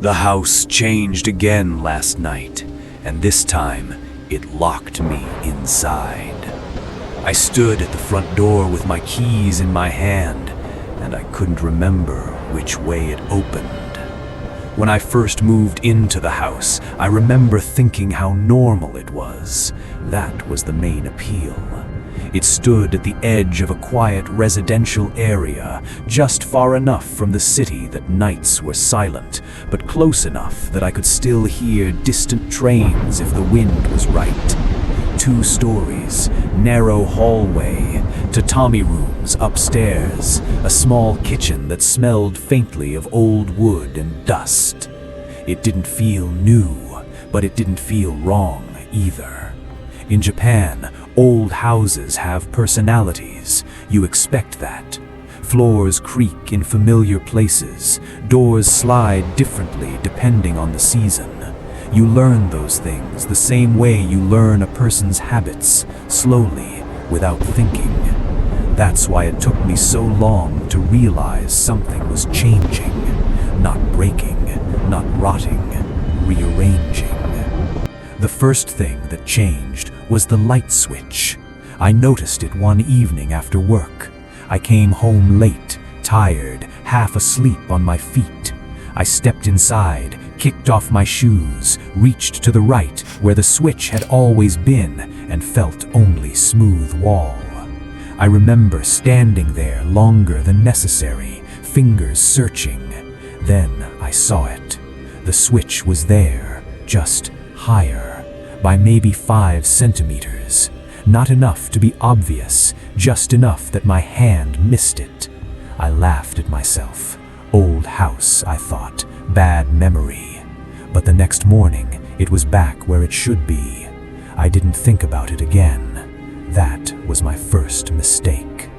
The house changed again last night, and this time it locked me inside. I stood at the front door with my keys in my hand, and I couldn't remember which way it opened. When I first moved into the house, I remember thinking how normal it was. That was the main appeal. It stood at the edge of a quiet residential area, just far enough from the city that nights were silent, but close enough that I could still hear distant trains if the wind was right. 2 stories, narrow hallway, tatami rooms upstairs, a small kitchen that smelled faintly of old wood and dust. It didn't feel new, but it didn't feel wrong either. In Japan, old houses have personalities. You expect that. Floors creak in familiar places. Doors slide differently depending on the season. You learn those things the same way you learn a person's habits, slowly, without thinking. That's why it took me so long to realize something was changing. Not breaking, not rotting, rearranging. The first thing that changed was the light switch. I noticed it one evening after work. I came home late, tired, half asleep on my feet. I stepped inside, kicked off my shoes, reached to the right where the switch had always been, and felt only smooth wall. I remember standing there longer than necessary, fingers searching. Then I saw it. The switch was there, just higher, by maybe 5 centimeters. Not enough to be obvious, just enough that my hand missed it. I laughed at myself. Old house, I thought, bad memory. But the next morning, it was back where it should be. I didn't think about it again. That was my first mistake.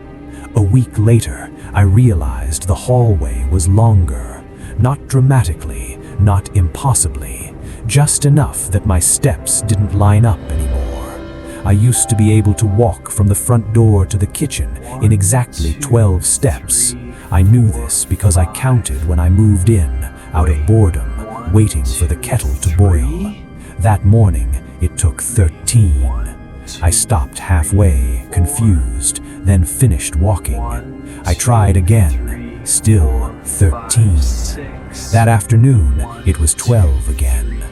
A week later, I realized the hallway was longer. Not dramatically, not impossibly, just enough that my steps didn't line up anymore. I used to be able to walk from the front door to the kitchen in exactly 12 steps. I knew this because I counted when I moved in, out of boredom, waiting for the kettle to boil. That morning, it took 13. I stopped halfway, confused, then finished walking. I tried again, still 13. That afternoon, it was 12 again.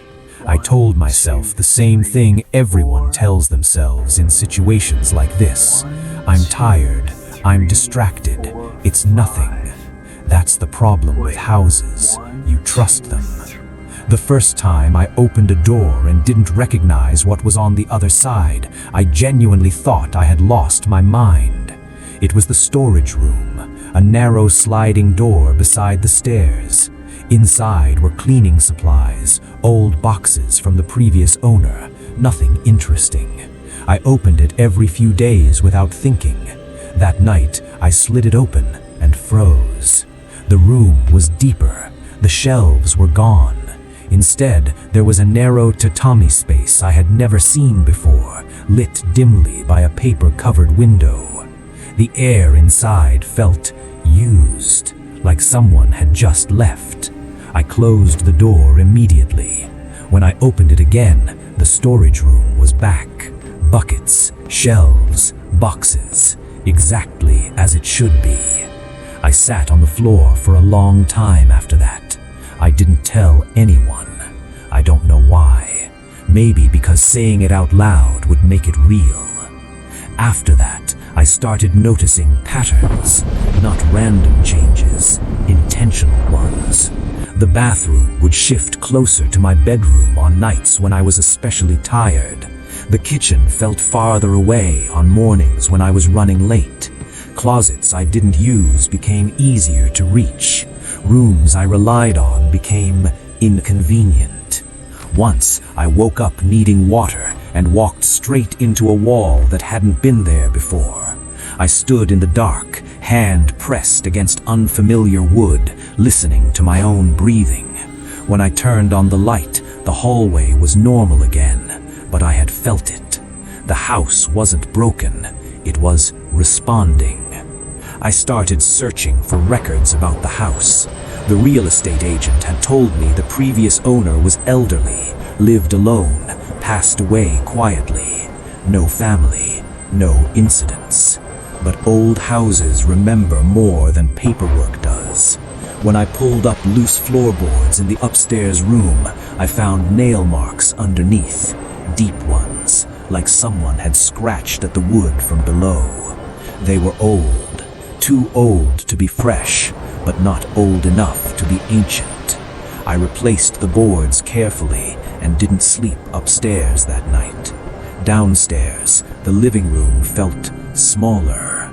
I told myself the same thing everyone tells themselves in situations like this. I'm tired, I'm distracted, it's nothing. That's the problem with houses. You trust them. The first time I opened a door and didn't recognize what was on the other side, I genuinely thought I had lost my mind. It was the storage room, a narrow sliding door beside the stairs. Inside were cleaning supplies, old boxes from the previous owner, nothing interesting. I opened it every few days without thinking. That night, I slid it open and froze. The room was deeper. The shelves were gone. Instead, there was a narrow tatami space I had never seen before, lit dimly by a paper-covered window. The air inside felt used, like someone had just left. I closed the door immediately. When I opened it again, the storage room was back. Buckets, shelves, boxes, exactly as it should be. I sat on the floor for a long time after that. I didn't tell anyone. I don't know why. Maybe because saying it out loud would make it real. After that, I started noticing patterns, not random changes, intentional ones. The bathroom would shift closer to my bedroom on nights when I was especially tired. The kitchen felt farther away on mornings when I was running late. Closets I didn't use became easier to reach. Rooms I relied on became inconvenient. Once, I woke up needing water and walked straight into a wall that hadn't been there before. I stood in the dark, hand pressed against unfamiliar wood, listening to my own breathing. When I turned on the light, the hallway was normal again, but I had felt it. The house wasn't broken, it was responding. I started searching for records about the house. The real estate agent had told me the previous owner was elderly, lived alone, passed away quietly. No family, no incidents. But old houses remember more than paperwork does. When I pulled up loose floorboards in the upstairs room, I found nail marks underneath, deep ones, like someone had scratched at the wood from below. They were old, too old to be fresh, but not old enough to be ancient. I replaced the boards carefully and didn't sleep upstairs that night. Downstairs, the living room felt smaller.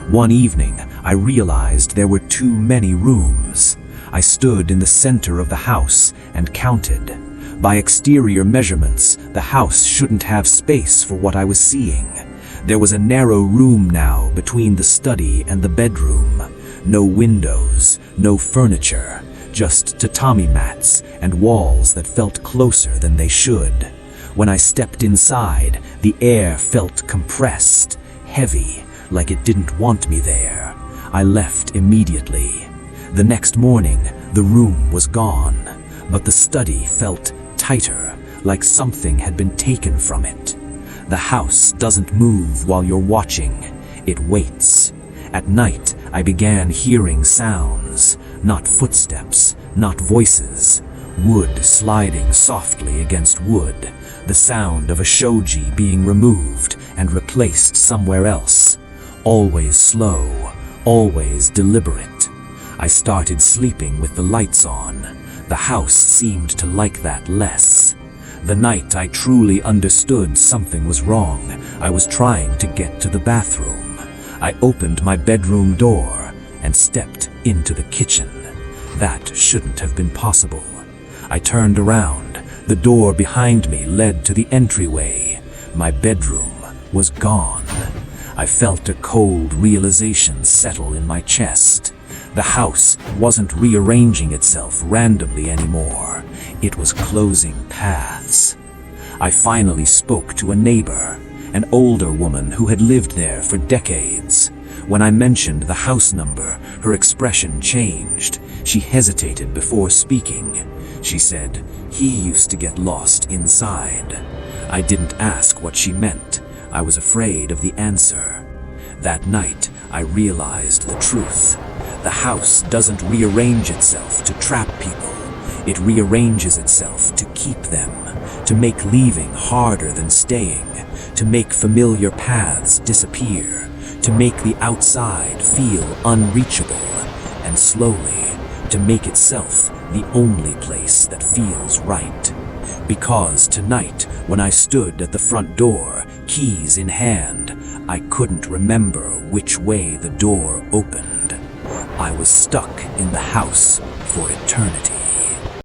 One evening, I realized there were too many rooms. I stood in the center of the house and counted. By exterior measurements, the house shouldn't have space for what I was seeing. There was a narrow room now between the study and the bedroom. No windows, no furniture, just tatami mats and walls that felt closer than they should. When I stepped inside, the air felt compressed, heavy, like it didn't want me there. I left immediately. The next morning, the room was gone, but the study felt tighter, like something had been taken from it. The house doesn't move while you're watching, it waits. At night, I began hearing sounds, not footsteps, not voices. Wood sliding softly against wood, the sound of a shoji being removed and replaced somewhere else. Always slow, always deliberate. I started sleeping with the lights on. The house seemed to like that less. The night I truly understood something was wrong, I was trying to get to the bathroom. I opened my bedroom door and stepped into the kitchen. That shouldn't have been possible. I turned around. The door behind me led to the entryway. My bedroom was gone. I felt a cold realization settle in my chest. The house wasn't rearranging itself randomly anymore. It was closing paths. I finally spoke to a neighbor, an older woman who had lived there for decades. When I mentioned the house number, her expression changed. She hesitated before speaking. She said, "He used to get lost inside." I didn't ask what she meant. I was afraid of the answer. That night, I realized the truth. The house doesn't rearrange itself to trap people. It rearranges itself to keep them, to make leaving harder than staying, to make familiar paths disappear, to make the outside feel unreachable, and slowly, to make itself the only place that feels right. Because tonight, when I stood at the front door, keys in hand, I couldn't remember which way the door opened. I was stuck in the house for eternity.